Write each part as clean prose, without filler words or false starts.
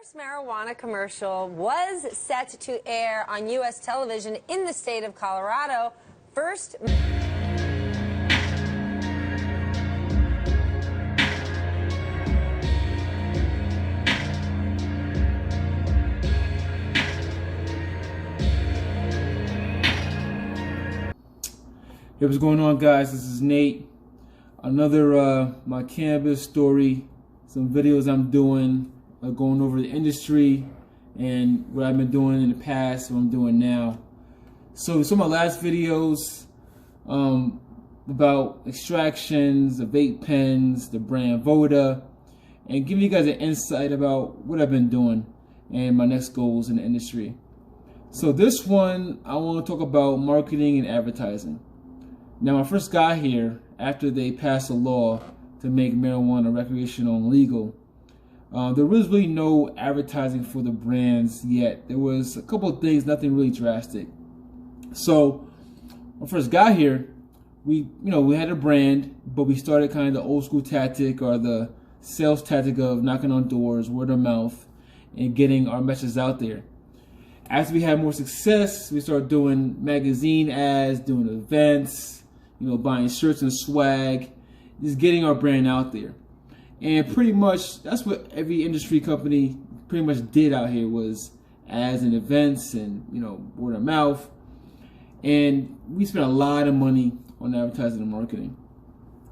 first marijuana commercial was set to air on U.S. television in the state of Colorado. First. Hey, what's going on, guys? This is Nate. Another my cannabis story, some videos I'm doing, going over the industry and what I've been doing in the past, what I'm doing now. So some of my last videos about extractions, the vape pens, the brand Voda, and giving you guys an insight about what I've been doing and my next goals in the industry. So this one, I want to talk about marketing and advertising. Now, when I first got here, after they passed a law to make marijuana recreational and legal, there was really no advertising for the brands yet. There was a couple of things, nothing really drastic. So when I first got here, we had a brand, but we started kind of the old school tactic or the sales tactic of knocking on doors, word of mouth, and getting our messages out there. As we had more success, we started doing magazine ads, doing events, buying shirts and swag, just getting our brand out there. And pretty much that's what every industry company pretty much did out here, was ads and events and word of mouth. And we spent a lot of money on advertising and marketing.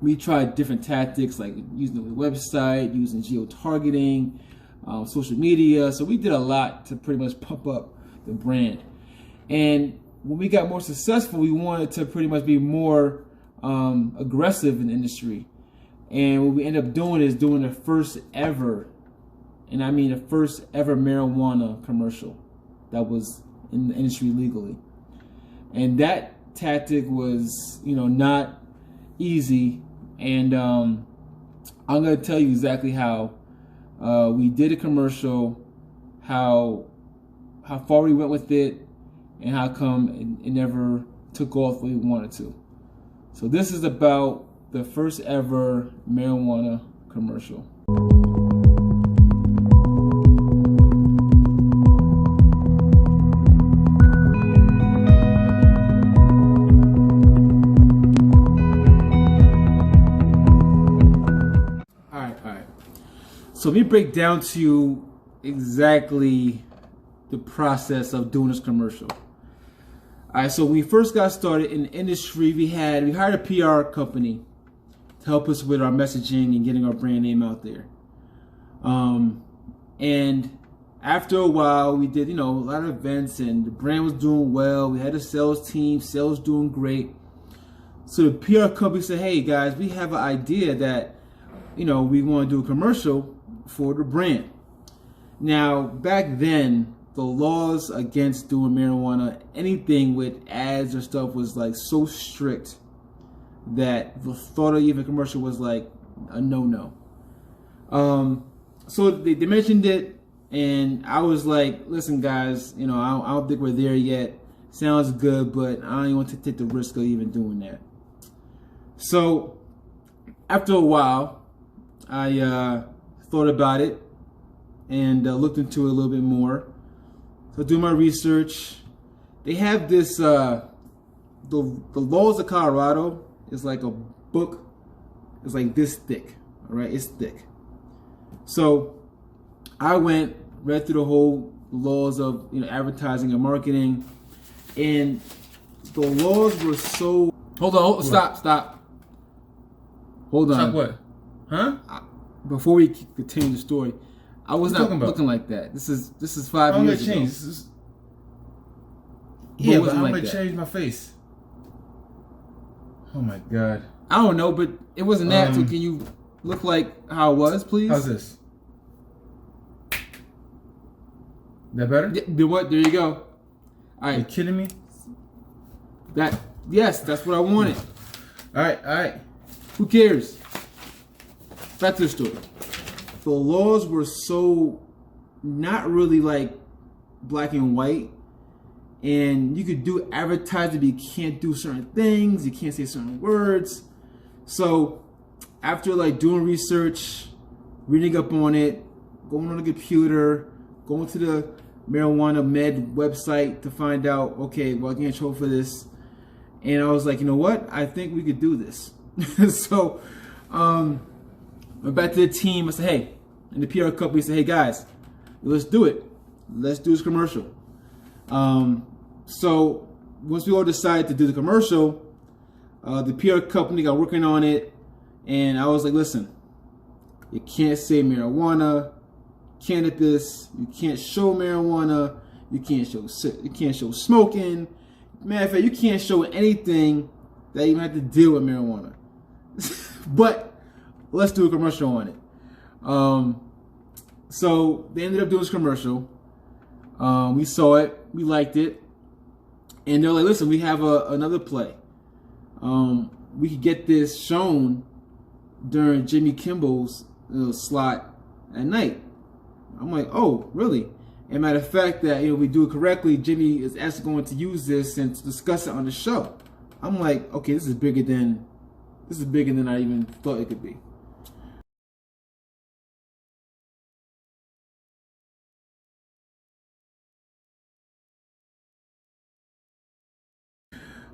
We tried different tactics like using the website, using geo-targeting, social media. So we did a lot to pretty much pump up the brand. And when we got more successful, we wanted to pretty much be more aggressive in the industry. And what we ended up doing is doing the first ever, and I mean the first ever marijuana commercial that was in the industry legally. And that tactic was, not easy. And I'm going to tell you exactly how we did a commercial, how far we went with it, and how come it never took off the way we wanted to. So this is about the first ever marijuana commercial. All right. So let me break down to you exactly the process of doing this commercial. All right, so when we first got started in the industry, we hired a PR company to help us with our messaging and getting our brand name out there. And after a while, we did, a lot of events, and the brand was doing well. We had a sales team, sales doing great. So the PR company said, "Hey guys, we have an idea that, we want to do a commercial for the brand." Now, back then, the laws against doing marijuana, anything with ads or stuff, was like so strict that the thought of even commercial was like a no-no. So they mentioned it, and I was like, "Listen, guys, I don't think we're there yet. Sounds good, but I don't even want to take the risk of even doing that." So after a while, I thought about it and looked into it a little bit more. So do my research. They have this, the laws of Colorado is like a book. It's like this thick, all right? It's thick. So I read through the whole laws of advertising and marketing, and the laws were so. Hold on, stop. Hold on. Stop what? Huh? Before we continue the story, I was not looking like that. This is 5 years ago. Change. Yeah, but I'm gonna change my face. Oh my god. I don't know, but it wasn't that. So can you look like how it was, please? How's this? That better? What? There you go. All right. Are you kidding me? Yes, that's what I wanted. All right. Who cares? Back to the story. The laws were so not really like black and white, and you could do advertising, but you can't do certain things, you can't say certain words. So after like doing research, reading up on it, going on the computer, going to the marijuana med website to find out, okay, well, I get in trouble for this. And I was like, you know what? I think we could do this. So I went back to the team. I said, hey, and the PR company said, hey, guys, let's do it. Let's do this commercial. So once we all decided to do the commercial, the PR company got working on it. And I was like, listen, you can't say marijuana, cannabis, you can't show marijuana, you can't show smoking. Matter of fact, you can't show anything that even have to deal with marijuana. But let's do a commercial on it. So they ended up doing this commercial. We saw it, we liked it, and they're like, listen, we have another play. We could get this shown during Jimmy Kimmel's slot at night. I'm like, oh, really? And matter of fact, that we do it correctly, Jimmy is actually going to use this and to discuss it on the show. I'm like, okay, this is bigger than I even thought it could be.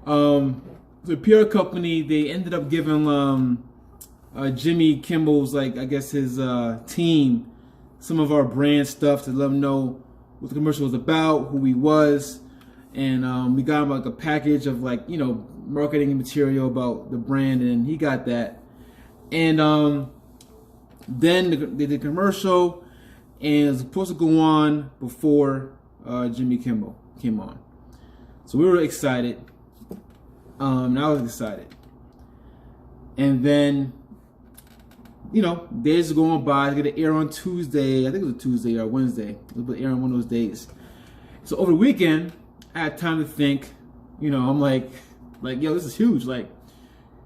The PR company, they ended up giving Jimmy Kimmel's, like, I guess his team, some of our brand stuff to let them know what the commercial was about, who he was, and we got him like a package of, like, marketing material about the brand, and he got that. And then they did the commercial, and it was supposed to go on before Jimmy Kimmel came on. So we were excited. And I was excited. And then, days are going by. It's going to air on Tuesday. I think it was a Tuesday or Wednesday. It was going to air on one of those days. So over the weekend, I had time to think. I'm like, yo, this is huge. Like,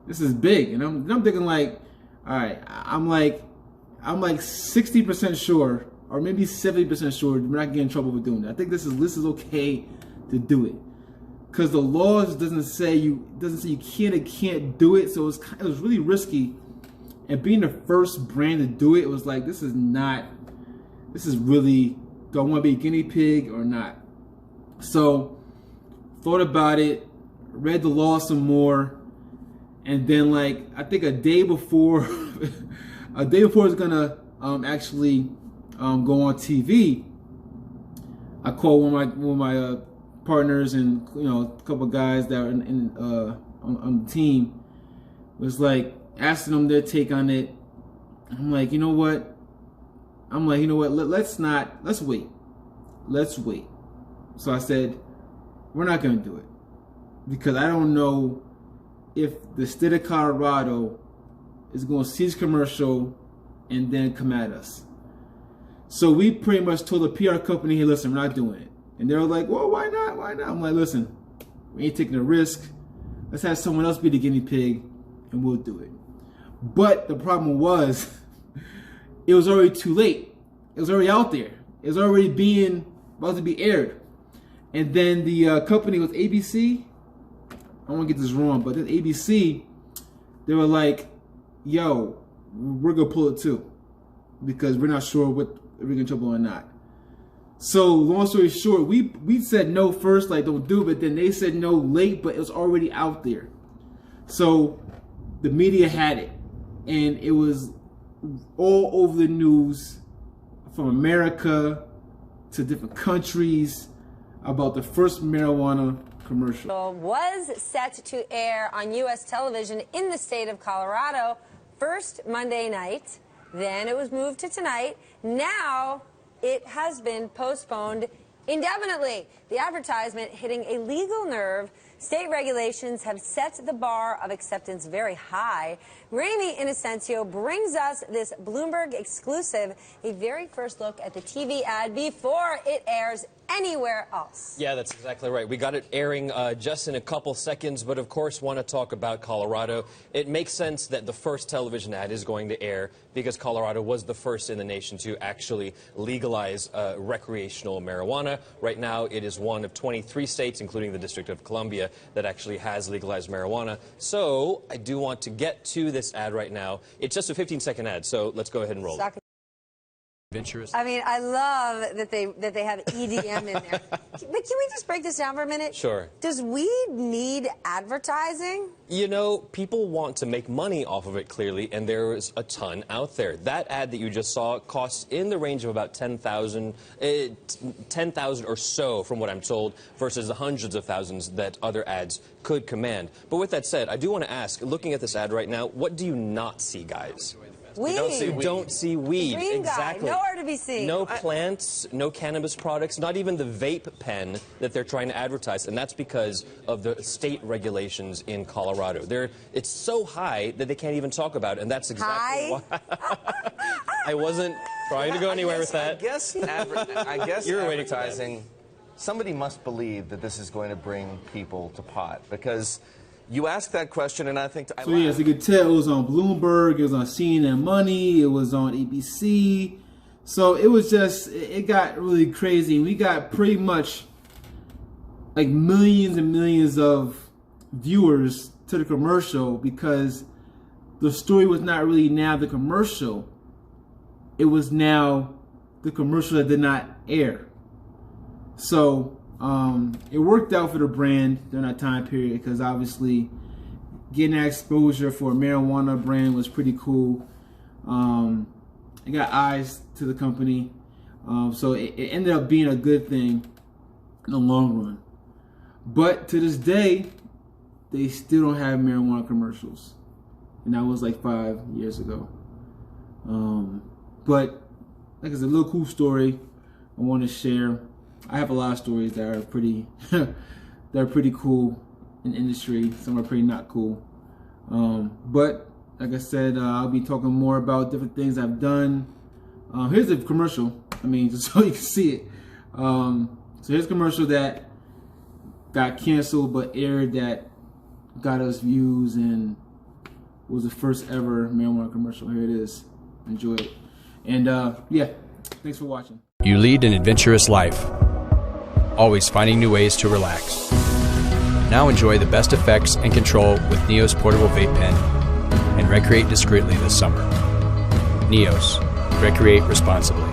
this is big. And I'm thinking, like, all right, I'm like 60% sure, or maybe 70% sure we're not getting in trouble for doing that. I think this is okay to do it. Because the laws doesn't say you can and can't do it, so it was really risky. And being the first brand to do it, it was like, this is really, do I want to be a guinea pig or not? So thought about it, read the law some more, and then, like, I think a day before it's gonna actually go on TV, I called one of my partners and a couple of guys that are on the team, was like asking them their take on it. I'm like, you know what? Let's wait. So I said, we're not gonna do it because I don't know if the state of Colorado is going to see this commercial and then come at us. So we pretty much told the PR company, hey, listen, we're not doing it. And they were like, well, why not? Why not? I'm like, listen, we ain't taking a risk. Let's have someone else be the guinea pig and we'll do it. But the problem was, it was already too late. It was already out there. It was already about to be aired. And then the company was ABC. I don't want to get this wrong, but then ABC, they were like, yo, we're going to pull it too. Because we're not sure if we're going to trouble or not. So long story short, we said no first, like, don't do it, but then they said no late, but it was already out there. So the media had it, and it was all over the news from America to different countries about the first marijuana commercial. Was set to air on U.S. television in the state of Colorado first Monday night. Then it was moved to tonight. Now it has been postponed indefinitely. The advertisement hitting a legal nerve. State regulations have set the bar of acceptance very high. Ramy Inocencio brings us this Bloomberg exclusive, a very first look at the TV ad before it airs anywhere else. Yeah, that's exactly right. We got it airing just in a couple seconds, but of course want to talk about Colorado. It makes sense that the first television ad is going to air because Colorado was the first in the nation to actually legalize recreational marijuana. Right now, it is one of 23 states, including the District of Columbia, that actually has legalized marijuana. So I do want to get to this ad right now. It's just a 15-second ad, so let's go ahead and roll it. Adventurous. I mean, I love that they have EDM in there. But can we just break this down for a minute? Sure. Does weed need advertising? You know, people want to make money off of it, clearly, and there's a ton out there. That ad that you just saw costs in the range of about $10,000 or so, from what I'm told, versus the hundreds of thousands that other ads could command. But with that said, I do want to ask, looking at this ad right now, what do you not see, guys? Weed. You don't see weed. Green Exactly. guy, nowhere to be seen. No plants, no cannabis products, not even the vape pen that they're trying to advertise, and that's because of the state regulations in Colorado. It's so high that they can't even talk about it, and that's exactly why. I wasn't trying to go anywhere with that. I guess you're advertising. Somebody must believe that this is going to bring people to pot, because you asked that question, and I think... So yeah, as you could tell, it was on Bloomberg, it was on CNN Money, it was on ABC. So it was just, it got really crazy. We got pretty much like millions and millions of viewers to the commercial, because the story was not really now the commercial. It was now the commercial that did not air. So it worked out for the brand during that time period, because obviously getting that exposure for a marijuana brand was pretty cool. It got eyes to the company, so it ended up being a good thing in the long run. But to this day, they still don't have marijuana commercials, and that was like 5 years ago. But like, it's a little cool story I want to share. I have a lot of stories that are pretty cool in the industry. Some are pretty not cool. But like I said, I'll be talking more about different things I've done. Here's the commercial. I mean, just so you can see it. So here's a commercial that got canceled but aired, that got us views and was the first ever marijuana commercial. Here it is. Enjoy it. And yeah, thanks for watching. You lead an adventurous life, always finding new ways to relax. Now enjoy the best effects and control with Neos Portable Vape Pen, and recreate discreetly this summer. Neos, recreate responsibly.